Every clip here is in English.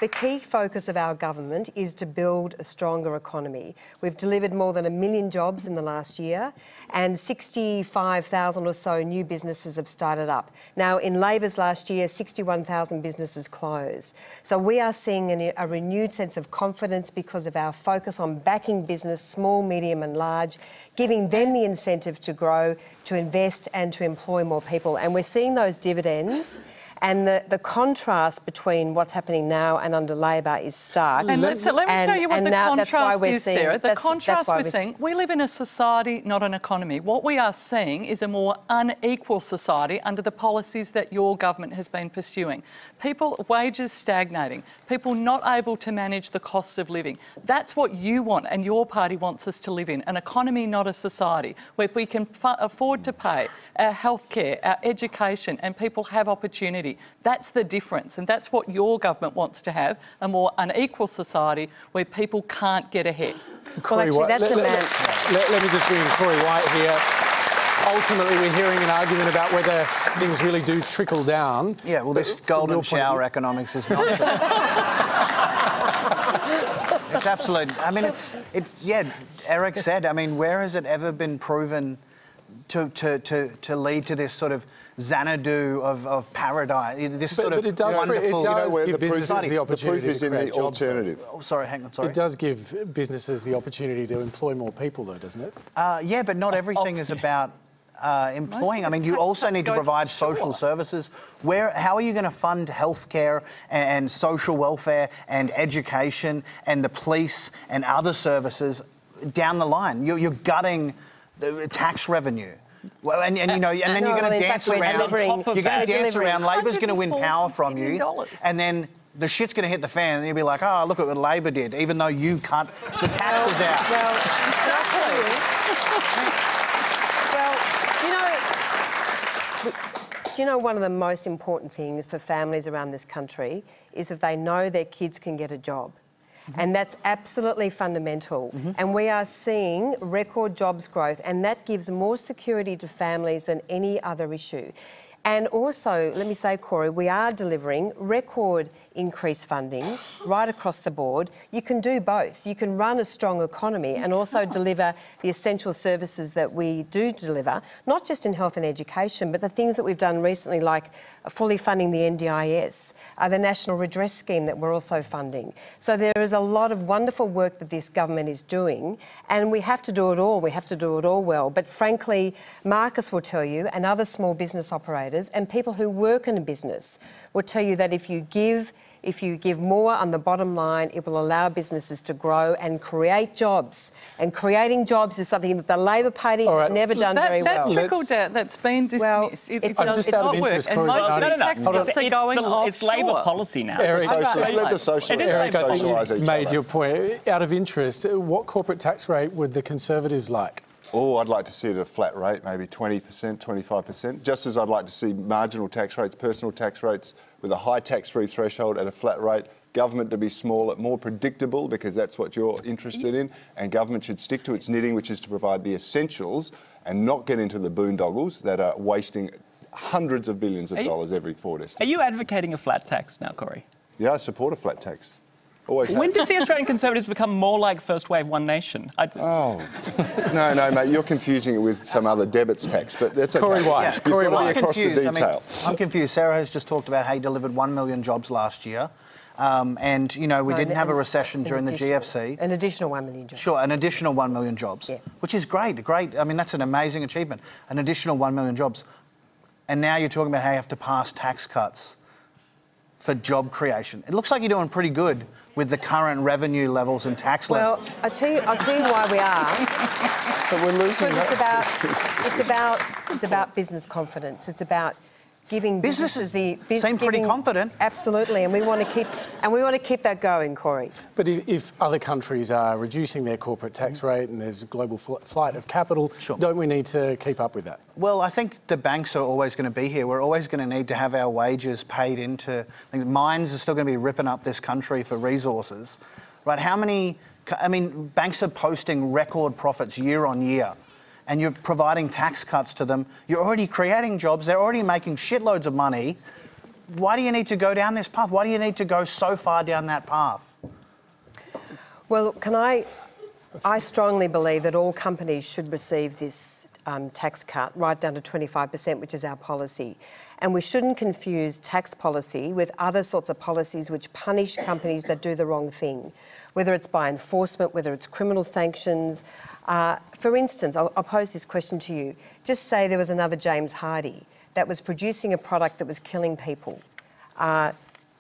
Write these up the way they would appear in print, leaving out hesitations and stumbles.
The key focus of our government is to build a stronger economy. We've delivered more than 1 million jobs in the last year, and 65,000 or so new businesses have started up. Now, in Labor's last year, 61,000 businesses closed. So we are seeing a renewed sense of confidence because of our focus on backing business, small, medium and large, giving them the incentive to grow, to invest and to employ more people. And we're seeing those dividends. And the contrast between what's happening now and under Labor is stark. And let me tell you what the contrast is, Sarah. The contrast we're seeing, we live in a society, not an economy. What we are seeing is a more unequal society under the policies that your government has been pursuing. People, wages stagnating, people not able to manage the costs of living. That's what you want and your party wants us to live in, an economy, not a society, where we can afford to pay our healthcare, our education, and people have opportunity. That's the difference, and that's what your government wants to have, a more unequal society where people can't get ahead. Well, actually, that's let me just bring in Corey White here. Ultimately, we're hearing an argument about whether things really do trickle down. Yeah, well, this golden shower economics is nonsense. It's absolute. I mean, it's. Yeah, Eric said. I mean, where has it ever been proven to lead to this sort of Xanadu of paradise? This but it does give businesses the opportunity to create jobs. Oh, sorry, hang on, sorry. It does give businesses the opportunity to employ more people, though, doesn't it? Yeah, but not everything is about employing. I mean, you also need to provide social services. How are you going to fund healthcare and social welfare and education and the police and other services down the line? You're gutting the tax revenue. Well, and then you're going to dance around. You're going to dance around. Labor's going to win power from you, and then the shit's going to hit the fan, and you'll be like, "Oh, look at what Labor did," even though you cut the taxes out. Well, I'll tell you. Do you know one of the most important things for families around this country is if they know their kids can get a job. And that's absolutely fundamental. And we are seeing record jobs growth, and that gives more security to families than any other issue. And also, let me say, Corey, we are delivering record increased funding right across the board. You can do both. You can run a strong economy and also deliver the essential services that we do deliver, not just in health and education, but the things that we've done recently, like fully funding the NDIS, the National Redress Scheme that we're also funding. So there is a lot of wonderful work that this government is doing, and we have to do it all. We have to do it all well. But frankly, Marcus will tell you, and other small business operators and people who work in a business will tell you that if you give more on the bottom line, it will allow businesses to grow and create jobs. And creating jobs is something that the Labor Party has never done very well. That trickle down that's been dismissed. It's not work. And most of the tax cuts are going offshore. It's Labor policy now. Eric, Eric, I think you made your point. Out of interest, what corporate tax rate would the Conservatives like? Oh, I'd like to see it at a flat rate, maybe 20%, 25%, just as I'd like to see marginal tax rates, personal tax rates with a high tax-free threshold at a flat rate, government to be smaller, more predictable, because that's what you're interested in, and government should stick to its knitting, which is to provide the essentials and not get into the boondoggles that are wasting hundreds of billions of dollars every 4 days. Are you advocating a flat tax now, Corey? Yeah, I support a flat tax. When did the Australian Conservatives become more like First Wave One Nation? No, mate, you're confusing it with some other debits tax, but that's okay. Corey White. Corey White. Across the detail. I'm confused. Sarah has just talked about how he delivered 1 million jobs last year. And, you know, we didn't have a recession during the GFC. An additional 1 million jobs. Sure, an additional 1 million jobs, which is great. I mean, that's an amazing achievement. An additional 1 million jobs. And now you're talking about how you have to pass tax cuts for job creation. It looks like you're doing pretty good with the current revenue levels and tax levels. Well, I'll tell you why we are. But we're losing It's about business confidence. It's about giving businesses seem pretty confident. Absolutely, and we want to keep that going, Corey. But if other countries are reducing their corporate tax rate and there's global flight of capital, don't we need to keep up with that? Well, I think the banks are always going to be here. We're always going to need to have our wages paid into things. Mines are still going to be ripping up this country for resources, right? Banks are posting record profits year on year, and you're providing tax cuts to them. You're already creating jobs. They're already making shitloads of money. why do you need to go down this path? Why do you need to go so far down that path? Well, I strongly believe that all companies should receive this tax cut right down to 25%, which is our policy. And we shouldn't confuse tax policy with other sorts of policies which punish companies that do the wrong thing, whether it's by enforcement, whether it's criminal sanctions. For instance, I'll pose this question to you. Just say there was another James Hardie that was producing a product that was killing people.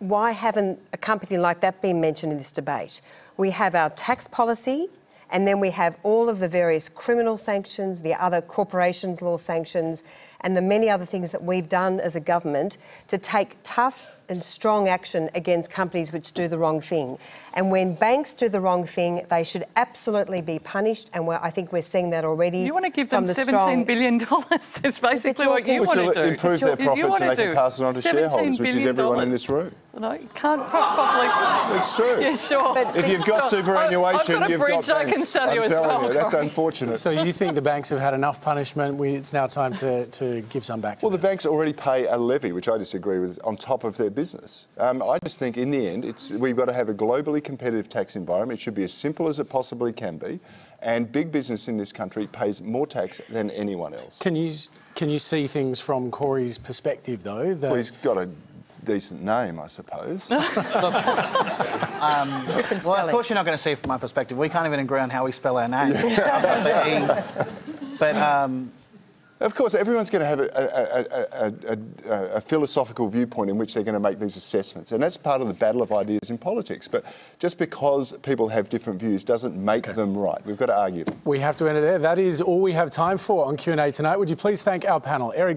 Why haven't a company like that been mentioned in this debate? We have our tax policy, and then we have all of the various criminal sanctions, the other corporations law sanctions, and the many other things that we've done as a government to take tough and strong action against companies which do the wrong thing. And when banks do the wrong thing, they should absolutely be punished, and I think we're seeing that already. You want to give them $17 billion. That's basically what you want to do. Improve their profits and they can pass it on to shareholders, which is everyone in this room. No, you can't properly... It's true. Yeah, sure. But if you've got superannuation, you've got banks. I can sell you I'm telling you, that's unfortunate. So you think the banks have had enough punishment? It's now time to give some back to them? Well, the banks already pay a levy, which I disagree with, on top of their business. I just think in the end, we've got to have a globally competitive tax environment. It should be as simple as it possibly can be. And big business in this country pays more tax than anyone else. Can you see things from Corey's perspective, though? Well, he's got a decent name, I suppose. Well, of course you're not going to see it from my perspective. We can't even agree on how we spell our name. But of course, everyone's going to have a philosophical viewpoint in which they're going to make these assessments, and that's part of the battle of ideas in politics. But just because people have different views doesn't make them right. We've got to argue them. We have to end it there. That is all we have time for on Q&A tonight. Would you please thank our panel, Eric